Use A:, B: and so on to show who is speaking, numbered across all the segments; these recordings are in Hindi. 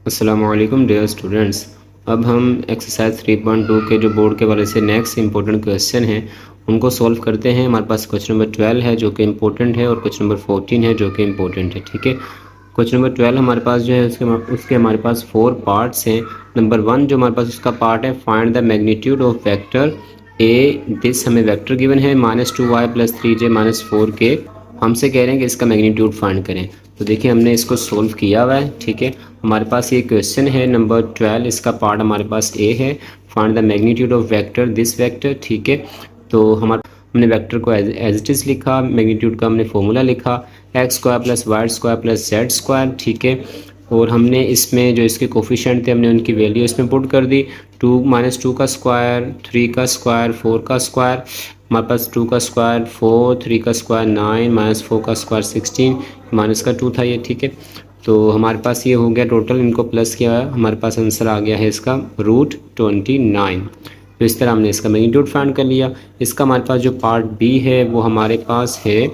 A: अस्सलामुअलैकुम डियर स्टूडेंट्स। अब हम एक्सरसाइज 3.2 के जो बोर्ड के वाले से नेक्स्ट इंपॉर्टेंट क्वेश्चन हैं उनको सॉल्व करते हैं। हमारे पास क्वेश्चन नंबर 12 है जो कि इम्पोर्टेंट है और क्वेश्चन नंबर 14 है जो कि इम्पोर्टेंट है। ठीक है, क्वेश्चन नंबर 12 हमारे पास जो है उसके हमारे पास 4 पार्ट्स हैं। नंबर 1 जो हमारे पास उसका पार्ट है, find the magnitude of vector A. This हमें वेक्टर गिवन है -2y + 3j - 4k। हमसे कह रहे हैं कि इसका मैग्नीट्यूड फाइंड करें। तो देखिए हमने इसको सोल्व किया हुआ है। ठीक है, हमारे पास ये क्वेश्चन है नंबर 12, इसका पार्ट हमारे पास ए है, find the magnitude of vector this vector. ठीक है, तो हमने वेक्टर को एज इट इज़ लिखा, मैग्नीट्यूड का हमने फॉर्मूला लिखा x² + y² + z²। ठीक है, और हमने इसमें जो इसके कोफिशिएंट थे हमने उनकी वैल्यू इसमें पुट कर दी। 2 - 2 का स्क्वायर, 3 का स्क्वायर, 4 का स्क्वायर, हमारे पास 2 का स्क्वायर 4, 3 का स्क्वायर 9, -4 का स्क्वायर 16, माइनस का 2 था ये। ठीक है, तो हमारे पास ये हो गया टोटल, इनको प्लस किया है, हमारे पास आंसर आ गया है इसका √29। तो इस तरह हमने इसका मैग्नीट्यूड फाइंड कर लिया। इसका हमारे पास जो पार्ट बी है वो हमारे पास है,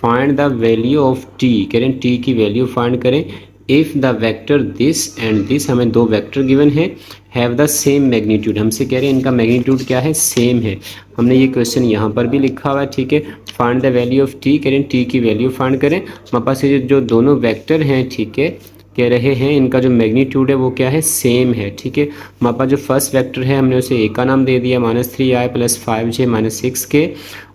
A: find the value of T. कह रहे हैं टी की वैल्यू फाइंड करें if the vector this and this, हमें दो वेक्टर गिवन है, हैव द सेम मैग्नीट्यूड। हमसे कह रहे हैं इनका मैग्नीट्यूड क्या है, सेम है। हमने ये क्वेश्चन यहाँ पर भी लिखा हुआ है। ठीक है, find the value of T, कह रहे हैं टी की वैल्यू फाइंड करें। हमारे पास ये जो दोनों वेक्टर हैं, ठीक है, कह रहे हैं इनका जो मैग्नीट्यूड है वो क्या है, सेम है। ठीक है, हमारे पास जो फर्स्ट वेक्टर है हमने उसे ए का नाम दे दिया -3i + 5j - 6k,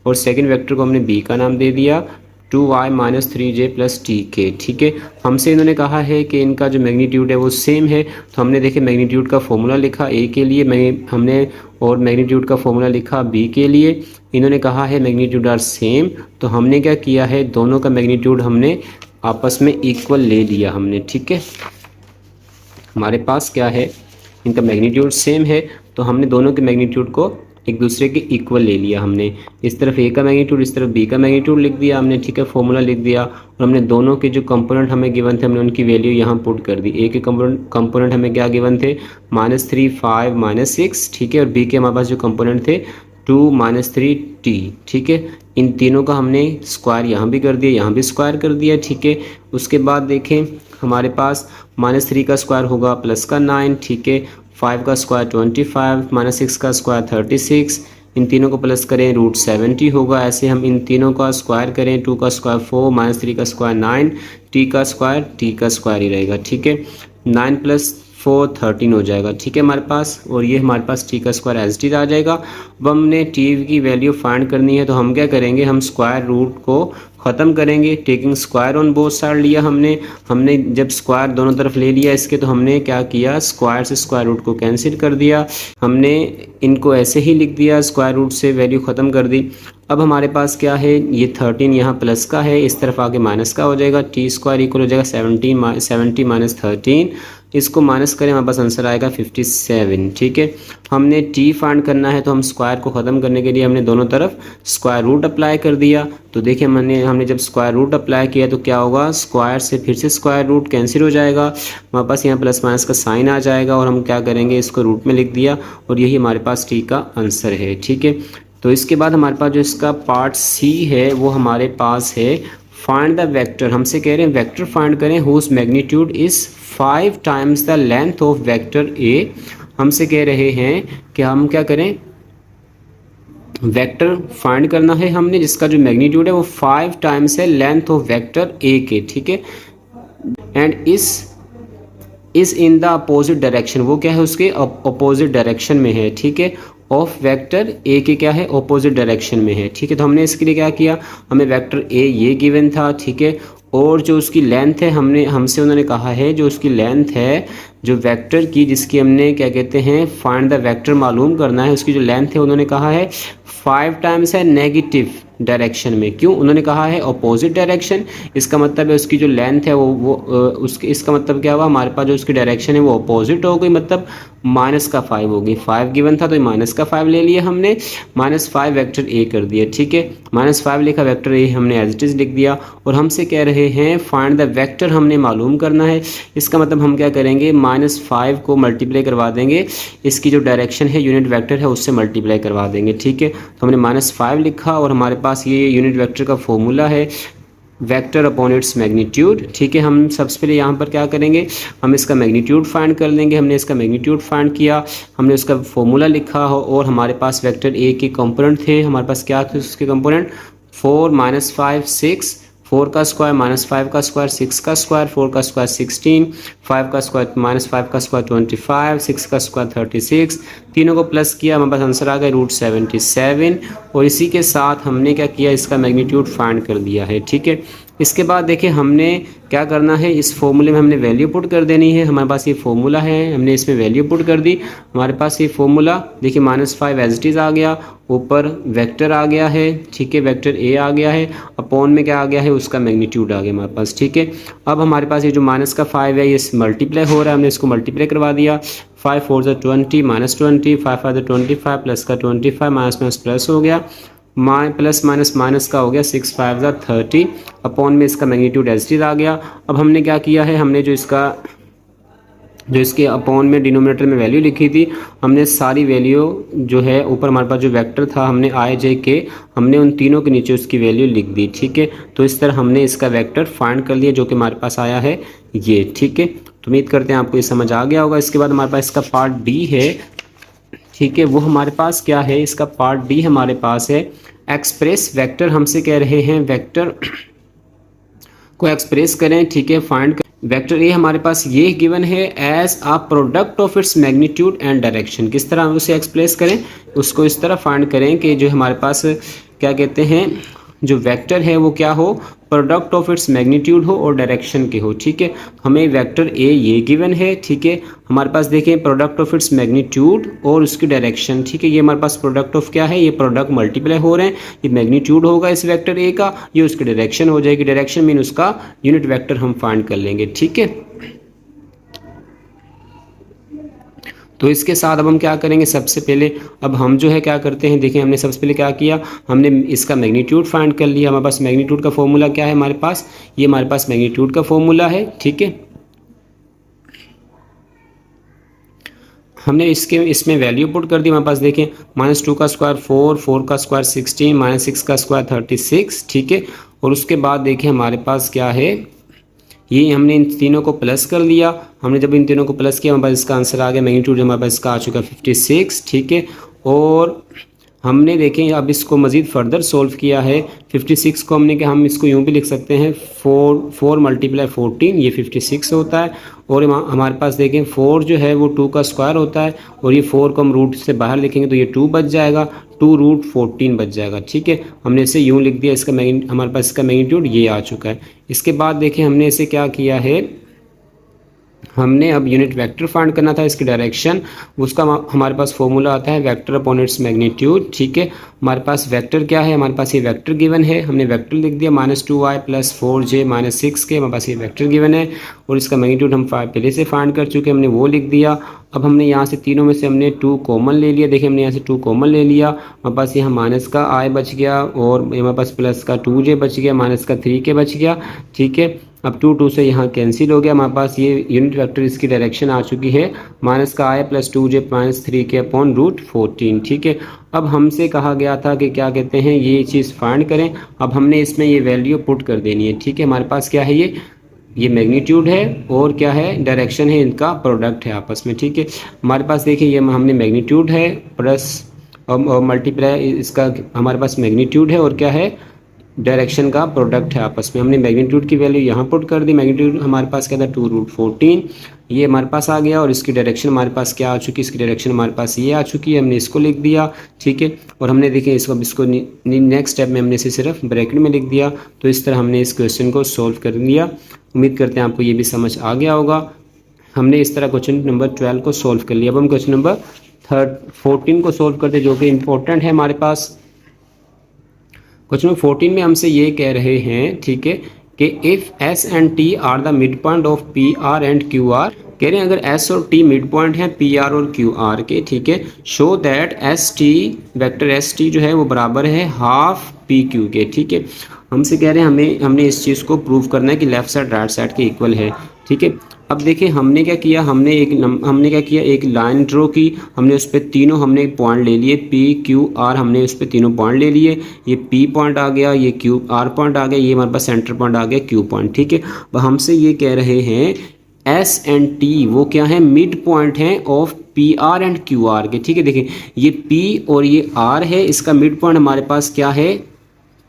A: और सेकंड वेक्टर को हमने बी का नाम दे दिया 2y - 3j + tk। ठीक है, हमसे इन्होंने कहा है कि इनका जो मैग्नीट्यूड है वो सेम है। तो हमने देखे मैग्नीट्यूड का फॉर्मूला लिखा ए के लिए, हमने और मैग्नीट्यूड का फॉर्मूला लिखा बी के लिए। इन्होंने कहा है मैग्नीट्यूड आर सेम, तो हमने क्या किया है, दोनों का मैग्नीट्यूड हमने आपस में इक्वल ले लिया हमने। ठीक है, हमारे पास क्या है, इनका मैग्नीट्यूड सेम है, तो हमने दोनों के मैग्नीट्यूड को एक दूसरे के इक्वल ले लिया हमने। इस तरफ ए का मैग्नीट्यूड, इस तरफ बी का मैग्नीट्यूड लिख दिया हमने। ठीक है, फॉर्मूला लिख दिया, और हमने दोनों के जो कंपोनेंट हमें गिवन थे हमने उनकी वैल्यू यहाँ पुट कर दी। ए के कंपोनेंट हमें क्या गिवन थे, -3, 5, -6। ठीक है, और बी के हमारे पास जो कंपोनेंट थे 2, -3, t। ठीक है, इन तीनों का हमने स्क्वायर यहाँ भी कर दिया, यहाँ भी स्क्वायर कर दिया। ठीक है, उसके बाद देखें हमारे पास -3 का स्क्वायर होगा +9। ठीक है, 5 का स्क्वायर 25, -6 का स्क्वायर 36, इन तीनों को प्लस करें √70 होगा। ऐसे हम इन तीनों का स्क्वायर करें, 2 का स्क्वायर 4, -3 का स्क्वायर 9, t का स्क्वायर ही रहेगा। ठीक है, 9 + 4 13 हो जाएगा। ठीक है हमारे पास, और ये हमारे पास टी का स्क्वायर एज इट आ जाएगा। अब हमने टी की वैल्यू फाइंड करनी है, तो हम क्या करेंगे, हम स्क्वायर रूट को ख़त्म करेंगे, taking square on both side लिया हमने जब स्क्वायर दोनों तरफ ले लिया इसके, तो हमने क्या किया, स्क्वायर से स्क्वायर रूट को कैंसिल कर दिया। हमने इनको ऐसे ही लिख दिया, स्क्वायर रूट से वैल्यू ख़त्म कर दी। अब हमारे पास क्या है, ये 13 यहाँ प्लस का है, इस तरफ आके माइनस का हो जाएगा, टी स्क्वायर इक्वल हो जाएगा 70 - 13। इसको माइनस करें, हमारे पास आंसर आएगा 57। ठीक है, हमने टी फाइंड करना है, तो हम स्क्वायर को ख़त्म करने के लिए हमने दोनों तरफ स्क्वायर रूट अप्लाई कर दिया। तो देखिए हमने जब स्क्वायर रूट अप्लाई किया तो क्या होगा, स्क्वायर से फिर से स्क्वायर रूट कैंसिल हो जाएगा, हमारे पास यहाँ प्लस माइनस का साइन आ जाएगा, और हम क्या करेंगे, इसको रूट में लिख दिया, और यही हमारे पास टी का आंसर है। ठीक है, तो इसके बाद हमारे पास जो इसका पार्ट सी है वो हमारे पास है, फाइंड द वेक्टर। हमसे कह रहे हैं वेक्टर फाइंड करें whose magnitude is 5 times the length of vector a. हमसे कह रहे हैं कि हम क्या करें, वेक्टर फाइंड करना है हमने जिसका जो मैग्नीट्यूड है वो 5 टाइम्स है लेंथ ऑफ वेक्टर ए के। ठीक है, एंड इस इन द अपोजिट डायरेक्शन, वो क्या है, उसके अपोजिट डायरेक्शन में है। ठीक है, ऑफ वेक्टर ए के क्या है, अपोजिट डायरेक्शन में है। ठीक है, तो हमने इसके लिए क्या किया, हमें वेक्टर ए ये गिवन था। ठीक है, और जो उसकी लेंथ है हमसे उन्होंने कहा है, जो उसकी लेंथ है जो वेक्टर की, जिसकी हमने क्या कहते हैं, फाइंड द वेक्टर मालूम करना है, उसकी जो लेंथ है उन्होंने कहा है 5 टाइम्स है नेगेटिव डायरेक्शन में। क्यों, उन्होंने कहा है अपोजिट डायरेक्शन, इसका मतलब है उसकी जो लेंथ है वो उसके, इसका मतलब क्या हुआ, हमारे पास जो उसकी डायरेक्शन है वो अपोजिट हो गई, मतलब -5 होगी। 5 गिवन था तो -5 ले लिया हमने, -5 वेक्टर ए कर दिया। ठीक है, -5 लिखा, वेक्टर ए हमने एज इट इज लिख दिया, और हमसे कह रहे हैं फाइंड द वेक्टर हमने मालूम करना है। इसका मतलब हम क्या करेंगे, -5 को मल्टीप्लाई करवा देंगे, इसकी जो डायरेक्शन है यूनिट वेक्टर है उससे मल्टीप्लाई करवा देंगे। ठीक है, तो हमने -5 लिखा, और हमारे पास ये यूनिट वेक्टर का फॉर्मूला है वेक्टर अपॉन इट्स मैग्नीट्यूड। ठीक है, हम सबसे पहले यहाँ पर क्या करेंगे, हम इसका मैग्नीट्यूड फाइंड कर लेंगे। हमने इसका मैग्नीट्यूड फाइंड किया, हमने उसका फॉर्मूला लिखा हो और हमारे पास वेक्टर ए के कंपोनेंट थे। हमारे पास क्या थे उसके कंपोनेंट, 4 - 5 6, 4 का स्क्वायर -5 का स्क्वायर, 6 का स्क्वायर, 4 का स्क्वायर 16, 5 का स्क्वायर -5 का स्क्वायर 25, 6 का स्क्वायर 36। तीनों को प्लस किया, हमारे पास आंसर आ गया √77। और इसी के साथ हमने क्या किया, इसका मैग्नीट्यूड फाइंड कर दिया है। ठीक है, इसके बाद देखिए हमने क्या करना है, इस फॉर्मूले में हमने वैल्यू पुट कर देनी है। हमारे पास ये फॉर्मूला है, हमने इसमें वैल्यू पुट कर दी। हमारे पास ये फॉर्मूला देखिए -5 एज इट इज़ आ गया, ऊपर वेक्टर आ गया है। ठीक है, वेक्टर ए आ गया है, अपॉन में क्या आ गया है, उसका मैग्नीट्यूड आ गया हमारे पास। ठीक है, अब हमारे पास ये जो -5 है ये मल्टीप्लाई हो रहा है, हमने इसको मल्टीप्लाई करवा दिया। 5 4 = 20, -20, 5 5 = 25, प्लस का 25, माइनस प्लस हो गया, प्लस माइनस का हो गया, 6 5 = 30, अपॉन में इसका मैग्नीट्यूड एज इट इज़ आ गया। अब हमने क्या किया है, हमने जो इसके अपॉन में डिनोमिनेटर में वैल्यू लिखी थी, हमने सारी वैल्यू जो है ऊपर हमारे पास जो वेक्टर था, हमने आई जे के, हमने उन तीनों के नीचे उसकी वैल्यू लिख दी। ठीक है, तो इस तरह हमने इसका वेक्टर फाइंड कर लिया जो कि हमारे पास आया है ये। ठीक है, तो उम्मीद करते हैं आपको ये समझ आ गया होगा। इसके बाद हमारे पास इसका पार्ट डी है। ठीक है, वो हमारे पास क्या है, इसका पार्ट डी हमारे पास है एक्सप्रेस वेक्टर। हमसे कह रहे हैं वेक्टर को एक्सप्रेस करें। ठीक है, फाइंड वेक्टर ए हमारे पास ये गिवन है as a product of its magnitude and direction. किस तरह हम उसे एक्सप्रेस करें, उसको इस तरह फाइंड करें कि जो हमारे पास क्या कहते हैं, जो वेक्टर है वो क्या हो, प्रोडक्ट ऑफ इट्स मैग्नीट्यूड हो और डायरेक्शन के हो। ठीक है, हमें वेक्टर ए ये गिवन है। ठीक है, हमारे पास देखें प्रोडक्ट ऑफ इट्स मैग्नीट्यूड और उसकी डायरेक्शन। ठीक है, ये हमारे पास प्रोडक्ट ऑफ क्या है, ये प्रोडक्ट मल्टीप्लाई हो रहे हैं, ये मैग्नीट्यूड होगा इस वेक्टर ए का, ये उसकी डायरेक्शन हो जाएगी। डायरेक्शन मीन उसका यूनिट वेक्टर हम फाइंड कर लेंगे। ठीक है, तो इसके साथ अब हम क्या करेंगे, सबसे पहले अब हम जो है क्या करते हैं, देखिए हमने सबसे पहले क्या किया, हमने इसका मैग्नीट्यूड फाइंड कर लिया। हमारे पास मैग्नीट्यूड का फॉर्मूला क्या है, हमारे पास ये हमारे पास मैग्नीट्यूड का फॉर्मूला है। ठीक है, हमने इसमें वैल्यू पुट कर दी। हमारे पास देखें -2 का स्क्वायर 4, 4 का स्क्वायर 16, -6 का स्क्वायर 36। ठीक है, और उसके बाद देखिए हमारे पास क्या है, ये हमने इन तीनों को प्लस कर लिया। हमने जब इन तीनों को प्लस किया हमारे पास इसका आंसर आ गया, मैग्नीट्यूड हमारे पास इसका आ चुका 56। ठीक है, और हमने देखें अब इसको मज़ीद फर्दर सोल्व किया है। 56 को हमने कि हम इसको यूँ भी लिख सकते हैं, 4 × 14 ये 56 होता है। और हमारे पास देखें 4 जो है वो 2 का स्क्वायर होता है, और ये 4 को हम रूट से बाहर लिखेंगे तो ये 2 बच जाएगा, 2√14 बच जाएगा। ठीक है, हमने इसे यूँ लिख दिया, इसका हमारे पास इसका मैग्नीट्यूड ये आ चुका है। इसके बाद देखें हमने इसे क्या किया है, हमने अब यूनिट वेक्टर फाइंड करना था, इसकी डायरेक्शन, उसका हमारे पास फॉर्मूला आता है वेक्टर अपॉन इट्स मैग्नीट्यूड। ठीक है, हमारे पास वेक्टर क्या है, हमारे पास ये वेक्टर गिवन है, हमने वेक्टर लिख दिया -2y + 4j - 6k, हमारे पास ये वेक्टर गिवन है। और इसका मैग्नीट्यूड हम पहले से फाइंड कर चुके, हमने वो लिख दिया। अब हमने यहाँ से तीनों में से हमने 2 कॉमन ले लिया। देखिए हमने यहाँ से 2 कॉमन ले लिया, हमारे पास यहाँ माइनस का i बच गया, और हमारे पास प्लस का 2j बच गया, माइनस का 3k बच गया। ठीक है, अब 2 से यहाँ कैंसिल हो गया, हमारे पास ये यूनिट वेक्टर इसकी डायरेक्शन आ चुकी है माइनस का i + 2j - 3k / √14। ठीक है, अब हमसे कहा गया था कि क्या कहते हैं, ये चीज़ फाइंड करें। अब हमने इसमें ये वैल्यू पुट कर देनी है। ठीक है, हमारे पास क्या है, ये मैग्नीट्यूड है और क्या है, डायरेक्शन है, इनका प्रोडक्ट है आपस में। ठीक है, हमारे पास देखिए ये हमने मैग्नीट्यूड है प्लस और मल्टीप्लाई, इसका हमारे पास मैग्नीट्यूड है और क्या है, डायरेक्शन का प्रोडक्ट है आपस में। हमने मैग्नीट्यूड की वैल्यू यहाँ पुट कर दी, मैग्नीट्यूड हमारे पास क्या था 2√14, ये हमारे पास आ गया। और इसकी डायरेक्शन हमारे पास क्या आ चुकी है, इसकी डायरेक्शन हमारे पास ये आ चुकी है, हमने इसको लिख दिया। ठीक है, और हमने देखिए इसको नेक्स्ट स्टेप में हमने इसे सिर्फ ब्रैकेट में लिख दिया। तो इस तरह हमने इस क्वेश्चन को सॉल्व कर लिया। उम्मीद करते हैं आपको ये भी समझ आ गया होगा। हमने इस तरह क्वेश्चन नंबर 12 को सॉल्व कर लिया। अब हम क्वेश्चन नंबर 14 को सॉल्व करते जो कि इम्पोर्टेंट है हमारे पास। क्वेश्चन नंबर 14 में हमसे ये कह रहे हैं, ठीक है, कि if S and T are the mid point of PR and QR, कह रहे हैं अगर S और T मिड पॉइंट है PR और QR के, ठीक है, show that ST vector ST जो है वो बराबर है हाफ PQ के। ठीक है, हमसे कह रहे हैं हमने इस चीज़ को प्रूव करना है कि लेफ्ट साइड राइट साइड के इक्वल है। ठीक है, अब देखिए हमने क्या किया, एक लाइन ड्रॉ की, हमने उस पर तीनों हमने पॉइंट ले लिए, पी क्यू आर, हमने उस पर तीनों पॉइंट ले लिए। ये पी पॉइंट आ गया, ये क्यू आर पॉइंट आ गया, ये हमारे पास सेंटर पॉइंट आ गया क्यू पॉइंट, ठीक है। अब हमसे ये कह रहे हैं एस एंड टी वो क्या है, मिड पॉइंट हैं of P R and Q R के, ठीक है। देखिए ये पी और ये आर है, इसका मिड पॉइंट हमारे पास क्या है,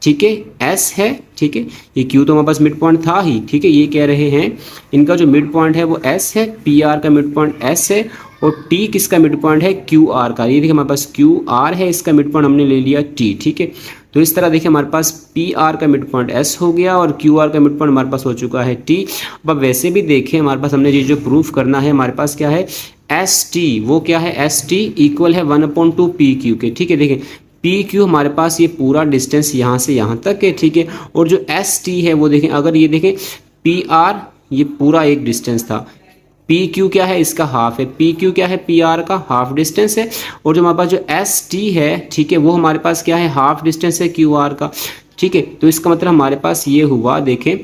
A: ठीक है, एस है, ठीक है। ये क्यू तो हमारे पास मिड पॉइंट था ही, ठीक है। ये कह रहे हैं इनका जो मिड पॉइंट है वो एस है, पी आर का मिड पॉइंट एस है, और टी किसका मिड पॉइंट है, क्यू आर का। ये देखिए हमारे पास क्यू आर है, इसका मिड पॉइंट हमने ले लिया टी, ठीक है। तो इस तरह देखिए हमारे पास पी आर का मिड पॉइंट एस हो गया और क्यू आर का मिड पॉइंट हमारे पास हो चुका है टी। अब वैसे भी देखें हमारे पास हमने ये जो प्रूफ करना है, हमारे पास क्या है, एस टी, वो क्या है, एस टी इक्वल है 1/2 पी क्यू के, ठीक है। देखिए पी क्यू हमारे पास ये पूरा डिस्टेंस यहाँ से यहाँ तक है, ठीक है। और जो एस टी है वो देखें, अगर ये देखें पी आर ये पूरा एक डिस्टेंस था, पी क्यू क्या है, इसका हाफ है, पी क्यू क्या है, पी आर का हाफ डिस्टेंस है, और जो हमारे पास जो एस टी है, ठीक है, वो हमारे पास क्या है, हाफ डिस्टेंस है क्यू आर का, ठीक है। तो इसका मतलब हमारे पास ये हुआ, देखें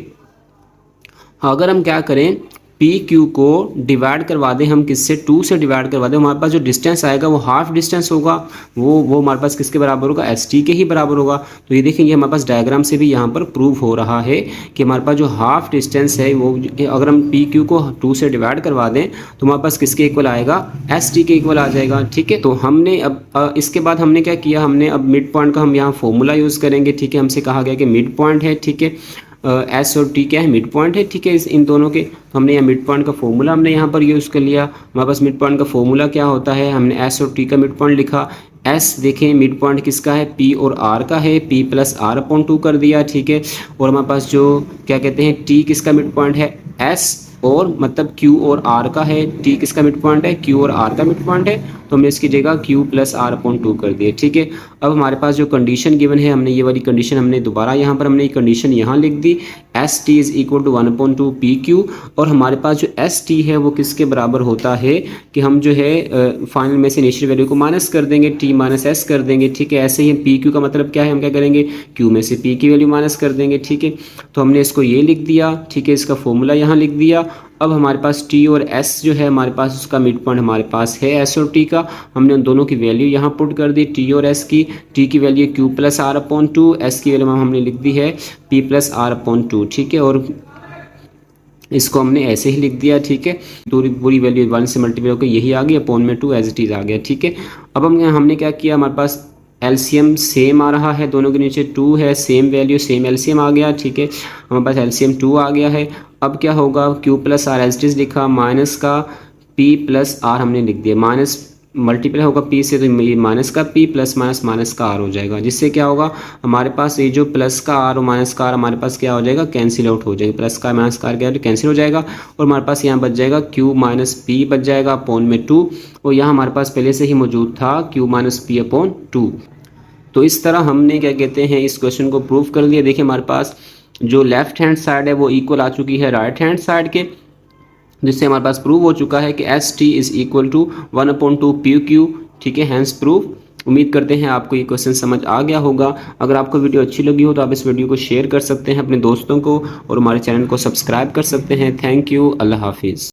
A: अगर हम क्या करें, पी क्यू को डिवाइड करवा दें हम किससे, 2 से डिवाइड करवा दें, हमारे पास जो डिस्टेंस आएगा वो हाफ डिस्टेंस होगा, वो हमारे पास किसके बराबर होगा, एस टी के ही बराबर होगा। तो ये देखेंगे हमारे पास डायग्राम से भी यहाँ पर प्रूव हो रहा है कि हमारे पास जो हाफ डिस्टेंस है वो, अगर हम पी क्यू को 2 से डिवाइड करवा दें तो हमारे पास किसके इक्वल आएगा, एस टी के इक्वल आ जाएगा, ठीक है। तो हमने अब इसके बाद हमने क्या किया, हमने अब मिड पॉइंट का हम यहाँ फॉर्मूला यूज़ करेंगे, ठीक है। हमसे कहा गया कि मिड पॉइंट है, ठीक है, एस और टी क्या है, मिड पॉइंट है, ठीक है, इन दोनों के। तो हमने यहाँ मिड पॉइंट का फॉर्मूला हमने यहाँ पर यूज़ कर लिया। हमारे पास मिड पॉइंट का फॉर्मूला क्या होता है, हमने एस और टी का मिड पॉइंट लिखा। एस देखें मिड पॉइंट किसका है, पी और आर का है, पी प्लस आर अपॉन 2 कर दिया, ठीक है। और हमारे पास जो क्या कहते हैं, टी किसका मिड पॉइंट है, एस और मतलब क्यू और आर का है, टी किसका मिड पॉइंट है, क्यू और आर का मिड पॉइंट है, तो हमने इसकी जगह क्यू प्लस आर अपॉन 2 कर दिए, ठीक है। अब हमारे पास जो कंडीशन गिवन है, हमने ये वाली कंडीशन हमने दोबारा यहाँ पर हमने ये कंडीशन यहाँ लिख दी, S T is equal to 1/2 P Q, और हमारे पास जो एस टी है वो किसके बराबर होता है कि हम जो है फाइनल में से इनिशियल वैल्यू को माइनस कर देंगे, टी माइनस एस कर देंगे, ठीक है। ऐसे ही पी क्यू का मतलब क्या है, हम क्या करेंगे, क्यू में से पी की वैल्यू माइनस कर देंगे, ठीक है। तो हमने इसको ये लिख दिया, ठीक है, इसका फॉर्मूला यहाँ लिख दिया। अब हमारे पास टी और एस जो है हमारे पास उसका मिड पॉइंट हमारे पास है एस और टी का, हमने उन दोनों की वैल्यू यहाँ पुट कर दी, टी और एस की। टी की value Q plus R upon 2, S की वैल्यू हमने लिख दी है पी प्लस आर अपॉन 2, ठीक है। और इसको हमने ऐसे ही लिख दिया, ठीक है। पूरी वैल्यू 1 से मल्टीप्लाई होकर यही आ गई, अपॉन में 2 एज इट इज आ गया, ठीक है। अब हमने क्या किया, हमारे पास एलसीएम सेम आ रहा है, दोनों के नीचे 2 है, सेम वैल्यू सेम एलसीएम आ गया, ठीक है। हमारे पास एलसीएम 2 आ गया है। अब क्या होगा, Q plus R as it is लिखा, माइनस का पी प्लस आर हमने लिख दिया, माइनस मल्टीप्लाई होगा पी से, तो माइनस का पी प्लस माइनस माइनस का आर हो जाएगा, जिससे क्या होगा हमारे पास ये जो प्लस का आर और माइनस का आर हमारे पास क्या हो जाएगा, कैंसिल आउट हो जाएगा, प्लस का माइनस का आर क्या कैंसिल हो जाएगा, और हमारे पास यहाँ बच जाएगा क्यू माइनस पी बच जाएगा अपॉन में 2, और यहाँ हमारे पास पहले से ही मौजूद था क्यू माइनस पी अपॉन 2। तो इस तरह हमने क्या कहते हैं इस क्वेश्चन को प्रूव कर लिया। देखिए हमारे पास जो लेफ्ट हैंड साइड है वो इक्वल आ चुकी है राइट हैंड साइड के, जिससे हमारे पास प्रूव हो चुका है कि S T is equal to 1/2 P Q, ठीक है, हैंस प्रूव। उम्मीद करते हैं आपको ये क्वेश्चन समझ आ गया होगा। अगर आपको वीडियो अच्छी लगी हो तो आप इस वीडियो को शेयर कर सकते हैं अपने दोस्तों को, और हमारे चैनल को सब्सक्राइब कर सकते हैं। थैंक यू, अल्लाह हाफिज़।